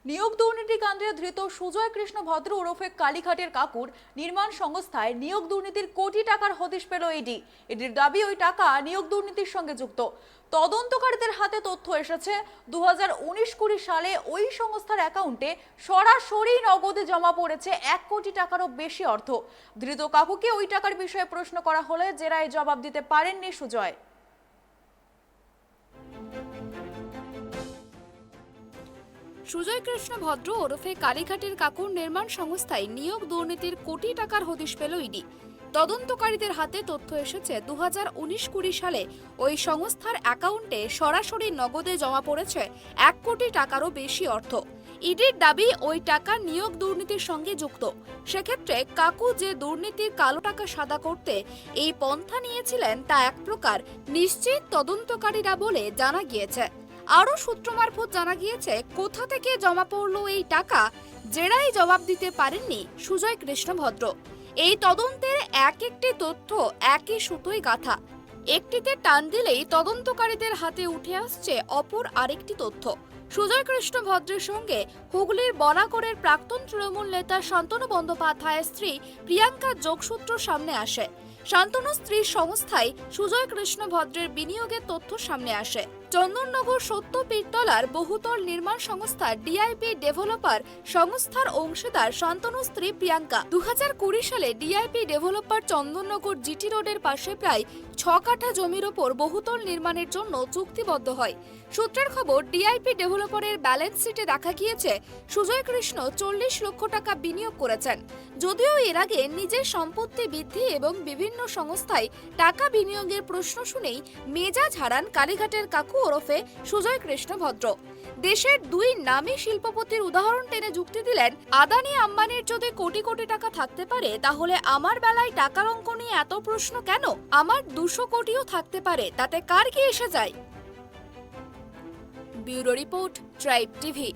নিয়োগ দুর্নীতি কাণ্ডে ধৃত সুজয় কৃষ্ণ ভদ্র ওরফে কালীঘাটের কাকুর নির্মাণ সংস্থায় নিয়োগ দুর্নীতির কোটি টাকার হদিশ পেল ইডি। ইডির দাবি ওই টাকা নিয়োগ দুর্নীতির সঙ্গে যুক্ত। তদন্তকারীদের হাতে তথ্য এসেছে 2019-20 সালে ওই সংস্থার অ্যাকাউন্টে সরাসরি নগদে জমা পড়েছে 1 কোটি টাকারও বেশি অর্থ। ধৃত কাকুকে ওই টাকার বিষয়ে প্রশ্ন করা হলে জেরায় জবাব দিতে পারেননি সুজয়। সুজয় কৃষ্ণ ভদ্র ওরফে কালীঘাটের কাকুর নির্মাণ সংস্থায় নিয়োগ দুর্নীতির কোটি টাকার হদিশ পেল ইডি। তদন্তকারীদের হাতে তথ্য এসেছে 2019-20 সালে ওই সংস্থার অ্যাকাউন্টে সরাসরি নগদে জমা পড়েছে 1 কোটি টাকারও বেশি অর্থ। ইডির দাবি ওই টাকা নিয়োগ দুর্নীতির সঙ্গে যুক্ত। সেক্ষেত্রে কাকু যে দুর্নীতির কালো টাকা সাদা করতে এই পন্থা নিয়েছিলেন তা এক প্রকার নিশ্চিত তদন্তকারীরা বলে জানা গিয়েছে। আরও সূত্র মারফত জানা গিয়েছে কোথা থেকে জমা পড়লো এই টাকা জেরায় জবাব দিতে পারেননি সুজয় কৃষ্ণ ভদ্র। এই তদন্তের একটি তথ্য একই সুতোয় গাঁথা, একটিতে টান দিলেই তদন্তকারীদের হাতে উঠে আসছে অপর আরেকটি তথ্য। সুজয় কৃষ্ণ ভদ্রের সঙ্গে হুগলির বরাকরের প্রাক্তন তৃণমূল নেতা শান্তনু বন্দ্যোপাধ্যায়ের স্ত্রী প্রিয়াঙ্কার যোগসূত্র সামনে আসে। শান্তনু স্ত্রীর সংস্থায় সুজয় কৃষ্ণ ভদ্রের বিনিয়োগের তথ্য সামনে আসে। চন্দননগর সত্যপীরতলার বহুতল নির্মাণ সংস্থা ডিআইপি ডেভেলপার সংস্থার অংশীদার শান্তনু স্ত্রী প্রিয়াঙ্কা 2020 সালে ডিআইপি ডেভেলপার চন্দননগর জিটি রোডের পাশে প্রায় 6 কাঠা জমির ওপর বহুতল নির্মাণের জন্য চুক্তিবদ্ধ হয়। সূত্রের খবর, ডিআইপি ডেভেলপারের ব্যালেন্স শিটে দেখা গিয়েছে সুজয় কৃষ্ণ 40 লক্ষ টাকা বিনিয়োগ করেছেন। যদিও এর আগে নিজের সম্পত্তি বৃদ্ধি এবং বিভিন্ন সংস্থায় টাকা বিনিয়োগের প্রশ্ন শুনেই মেজাজ হারান কালীঘাটের কাকু ওরফে সুজয় কৃষ্ণ ভদ্র। দেশের দুই নামী শিল্পপতির উদাহরণ টেনে যুক্তি দিলেন, আদানি আম্বানির যদি কোটি কোটি টাকা থাকতে পারে তাহলে আমার বেলায় টাকার অঙ্ক নিয়ে এত প্রশ্ন কেন? আমার 200 কোটিও থাকতে পারে, তাতে কার কি এসে যায়? Bureau report, tribe TV.